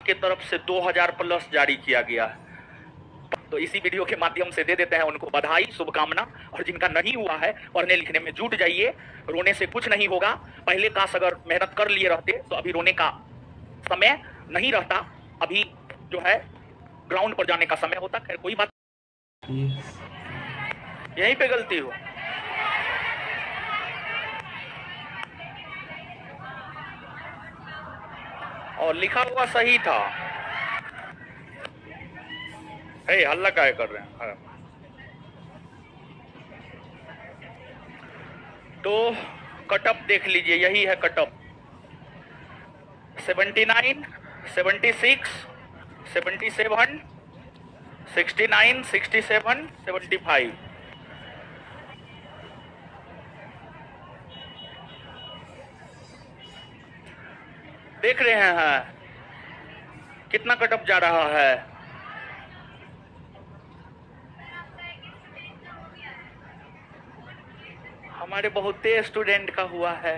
के तरफ से 2000 प्लस जारी किया गया है। तो इसी वीडियो के माध्यम से दे देते हैं उनको बधाई, शुभकामना। और जिनका नहीं हुआ है पढ़ने लिखने में जुट जाइए, रोने से कुछ नहीं होगा। पहले काश अगर मेहनत कर लिए रहते तो अभी रोने का समय नहीं रहता, अभी जो है ग्राउंड पर जाने का समय होता। खैर कोई बात, यहीं पे गलती हो। और लिखा हुआ सही था। हे हल्ला काहे कर रहे हैं? तो कटअप देख लीजिए, यही है कटअप। 79, 76, 77, 69, 67, 75। देख रहे हैं कितना कटअप जा रहा है। हमारे बहुते स्टूडेंट का हुआ है।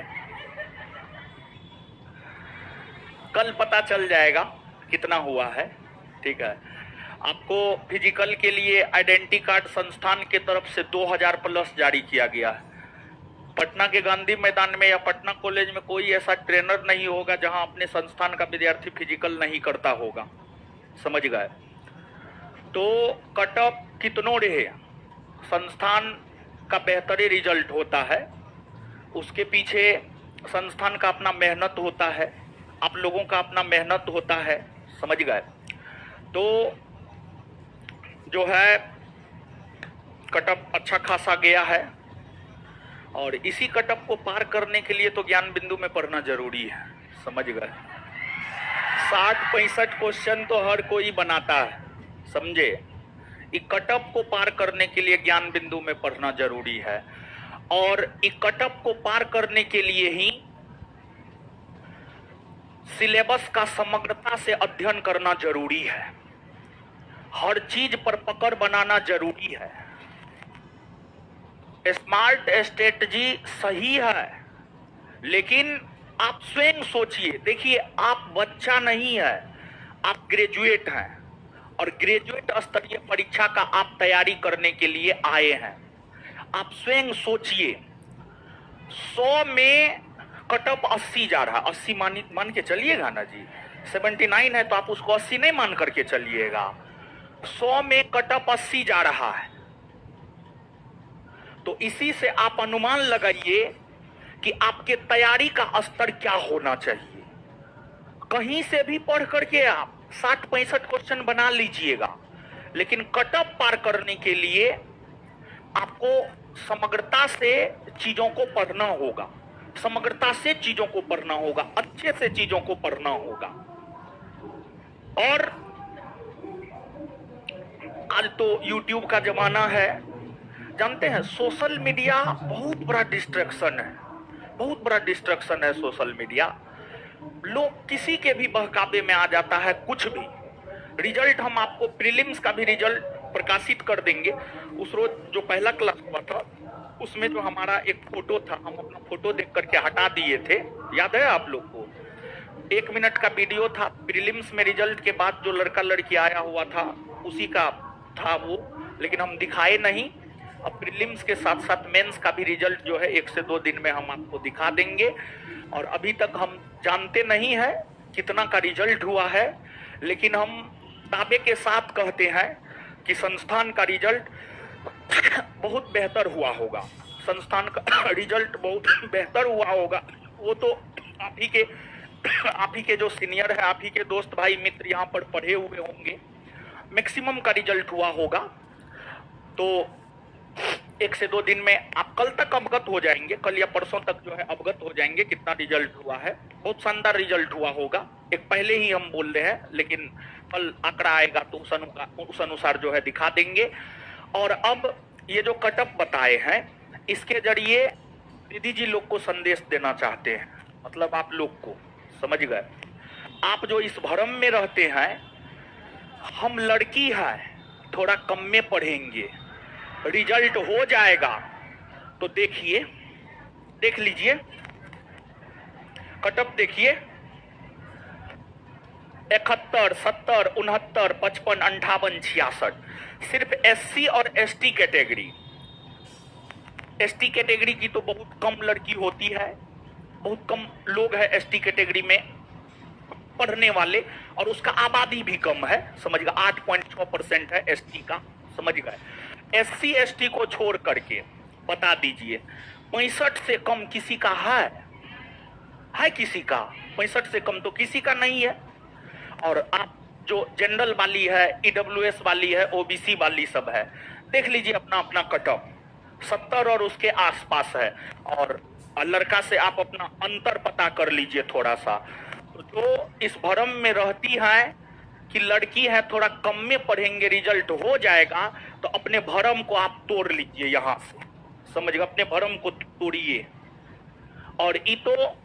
कल पता चल जाएगा कितना हुआ है। ठीक है, आपको फिजिकल के लिए आइडेंटिटी कार्ड संस्थान के तरफ से 2000 प्लस जारी किया गया है। पटना के गांधी मैदान में या पटना कॉलेज में कोई ऐसा ट्रेनर नहीं होगा जहां अपने संस्थान का विद्यार्थी फिजिकल नहीं करता होगा, समझ गए? तो कटअप कितनों रहे, संस्थान का बेहतरी रिजल्ट होता है, उसके पीछे संस्थान का अपना मेहनत होता है, आप लोगों का अपना मेहनत होता है, समझ गए? तो जो है कटअप अच्छा खासा गया है और इसी कटअप को पार करने के लिए तो ज्ञान बिंदु में पढ़ना जरूरी है, समझ गए? 60-65 क्वेश्चन तो हर कोई बनाता है, समझे? इस कटअप को पार करने के लिए ज्ञान बिंदु में पढ़ना जरूरी है और इस कटअप को पार करने के लिए ही सिलेबस का समग्रता से अध्ययन करना जरूरी है, हर चीज पर पकड़ बनाना जरूरी है। स्मार्ट स्ट्रेटजी सही है, लेकिन आप स्वयं सोचिए। देखिए, आप बच्चा नहीं है, आप ग्रेजुएट हैं और ग्रेजुएट स्तरीय परीक्षा का आप तैयारी करने के लिए आए हैं। आप स्वयं सोचिए, 100 में कटअप 80 जा रहा, 80 मान के चलिएगा ना जी। 79 है तो आप उसको 80 नहीं मान करके चलिएगा। 100 में कटअप 80 जा रहा है, तो इसी से आप अनुमान लगाइए कि आपके तैयारी का स्तर क्या होना चाहिए। कहीं से भी पढ़ करके आप 60-65 क्वेश्चन बना लीजिएगा, लेकिन कटअप पार करने के लिए आपको समग्रता से चीजों को पढ़ना होगा, समग्रता से चीजों को पढ़ना होगा, अच्छे से चीजों को पढ़ना होगा। और आज तो YouTube का जमाना है, जानते हैं सोशल मीडिया बहुत बड़ा डिस्ट्रैक्शन है, बहुत बड़ा डिस्ट्रैक्शन है सोशल मीडिया। लोग किसी के भी बहकावे में आ जाता है, कुछ भी। रिजल्ट हम आपको प्रीलिम्स का भी रिजल्ट प्रकाशित कर देंगे। उस रोज जो पहला क्लास हुआ था उसमें जो हमारा एक फोटो था, हम अपना फोटो देख करके हटा दिए थे, याद है आप लोग को? 1 मिनट का वीडियो था, प्रीलिम्स में रिजल्ट के बाद जो लड़का लड़की आया हुआ था उसी का था वो, लेकिन हम दिखाए नहीं। अब प्रीलिम्स के साथ साथ मेंस का भी रिजल्ट जो है 1 से 2 दिन में हम आपको दिखा देंगे। और अभी तक हम जानते नहीं है कितना का रिजल्ट हुआ है, लेकिन हम दावे के साथ कहते हैं कि संस्थान का रिजल्ट बहुत बेहतर हुआ होगा, संस्थान का रिजल्ट बहुत बेहतर हुआ होगा। वो तो आप ही के जो सीनियर है, आप ही के दोस्त भाई मित्र यहाँ पर पढ़े हुए होंगे, मैक्सिमम का रिजल्ट हुआ होगा। तो 1 से 2 दिन में आप कल तक अवगत हो जाएंगे, कल या परसों तक जो है अवगत हो जाएंगे कितना रिजल्ट हुआ है। बहुत शानदार रिजल्ट हुआ होगा, एक पहले ही हम बोल रहे हैं, लेकिन कल आंकड़ा आएगा तो उस अनुसार जो है दिखा देंगे। और अब ये जो कटअप बताए हैं, इसके जरिए दीदी जी लोग को संदेश देना चाहते हैं, मतलब आप लोग को, समझ गए? आप जो इस भ्रम में रहते हैं हम लड़की है, थोड़ा कम में पढ़ेंगे, रिजल्ट हो जाएगा, तो देखिए, देख लीजिए कटअप, देखिए 71, 70, 69, 55, 58, 66। सिर्फ SC और ST कैटेगरी, ST कैटेगरी की तो बहुत कम लड़की होती है, बहुत कम लोग हैं ST कैटेगरी में पढ़ने वाले, और उसका आबादी भी कम है, समझ गए, 8.6% है ST का, समझ गए। SC ST को छोड़ करके बता दीजिए 65 से कम किसी का है किसी का? 65 से कम तो किसी का नहीं है। और आप जो जनरल वाली है, EWS वाली है, OBC वाली सब है, देख लीजिए अपना अपना कट ऑफ 70 और उसके आसपास है। और लड़का से आप अपना अंतर पता कर लीजिए थोड़ा सा। तो जो इस भ्रम में रहती है कि लड़की है थोड़ा कम में पढ़ेंगे रिजल्ट हो जाएगा, तो अपने भ्रम को आप तोड़ लीजिए यहां से, समझ गए, अपने भ्रम को तोड़िए। और ये तो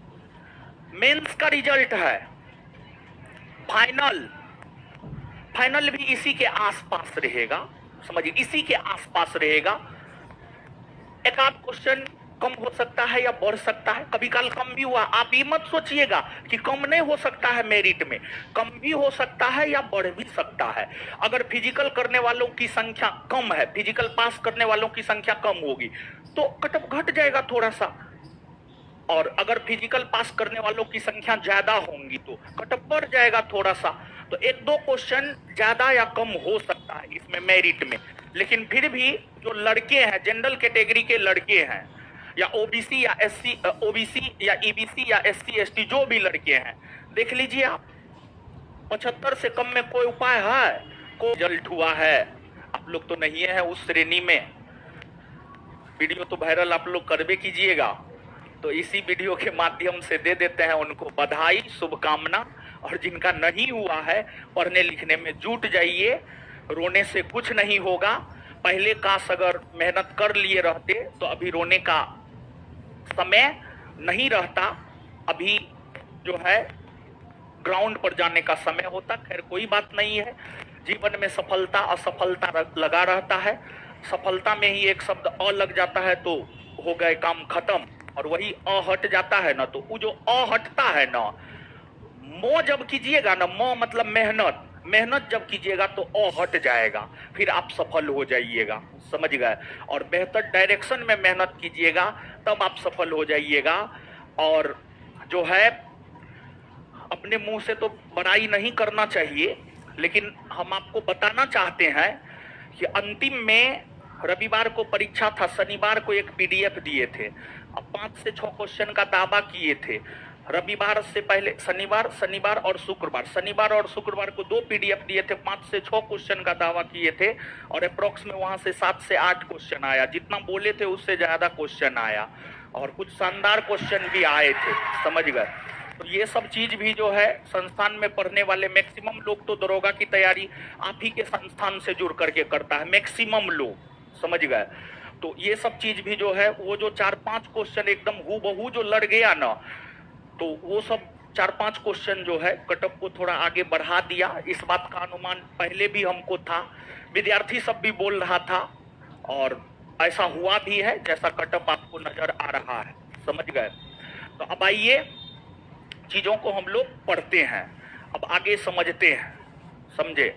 मेंस का रिजल्ट है, फाइनल भी इसी के आसपास रहेगा, समझिए, इसी के आसपास रहेगा। एक आध क्वेश्चन कम हो सकता है या बढ़ सकता है, कभी काल कम भी हुआ, आप ये मत सोचिएगा कि कम नहीं हो सकता है, मेरिट में कम भी हो सकता है या बढ़ भी सकता है। अगर फिजिकल करने वालों की संख्या कम है, फिजिकल पास करने वालों की संख्या कम होगी तो कटअप घट जाएगा थोड़ा सा, और अगर फिजिकल पास करने वालों की संख्या ज्यादा होंगी तो कटअप बढ़ जाएगा थोड़ा सा। तो एक दो क्वेश्चन ज्यादा या कम हो सकता है इसमें मेरिट में, लेकिन फिर भी जो लड़के हैं, जनरल कैटेगरी के लड़के हैं, या ओबीसी या SC, OBC या EBC या SC ST जो भी लड़के हैं, देख लीजिए आप 75 से कम में कोई उपाय है? कोई रिजल्ट हुआ है? आप लोग तो नहीं है उस श्रेणी में, वीडियो तो वायरल आप लोग करवे कीजिएगा। तो इसी वीडियो के माध्यम से दे देते हैं उनको बधाई, शुभकामना। और जिनका नहीं हुआ है, पढ़ने लिखने में जुट जाइए, रोने से कुछ नहीं होगा। पहले काश अगर मेहनत कर लिए रहते तो अभी रोने का समय नहीं रहता, अभी जो है ग्राउंड पर जाने का समय होता। खैर कोई बात नहीं है, जीवन में सफलता असफलता लगा रहता है। सफलता में ही एक शब्द अ लग जाता है तो हो गए काम खत्म, और वही अ हट जाता है ना, तो वो जो अ हटता है ना, मो जब कीजिएगा ना, मो मतलब मेहनत जब कीजिएगा तो अ हट जाएगा, फिर आप सफल हो जाइएगा, समझ गए। और बेहतर डायरेक्शन में मेहनत कीजिएगा तब आप सफल हो जाइएगा। और जो है अपने मुंह से तो बड़ाई नहीं करना चाहिए, लेकिन हम आपको बताना चाहते हैं कि अंतिम में रविवार को परीक्षा था, शनिवार को एक PDF दिए थे, अब 5 से 6 क्वेश्चन का दावा किए थे। रविवार से पहले शनिवार और शुक्रवार को 2 PDF दिए थे, 5 से 6 क्वेश्चन का दावा किए थे, और अप्रोक्स में वहां से 7 से 8 क्वेश्चन आया। जितना बोले थे उससे ज्यादा क्वेश्चन आया, और कुछ शानदार क्वेश्चन भी आए थे, समझ गए। तो ये सब चीज भी जो है संस्थान में पढ़ने वाले मैक्सिमम लोग तो दरोगा की तैयारी आप ही के संस्थान से जुड़ करके करता है, मैक्सिमम लोग, समझ गए। तो ये सब चीज भी जो है, वो जो 4-5 क्वेश्चन एकदम हूबहू जो लड़ गया ना, तो वो सब 4-5 क्वेश्चन जो है कटअप को थोड़ा आगे बढ़ा दिया। इस बात का अनुमान पहले भी हमको था, विद्यार्थी सब भी बोल रहा था, और ऐसा हुआ भी है जैसा कटअप आपको नजर आ रहा है, समझ गए। तो अब आइए चीजों को हम लोग पढ़ते हैं, अब आगे समझते हैं, समझे।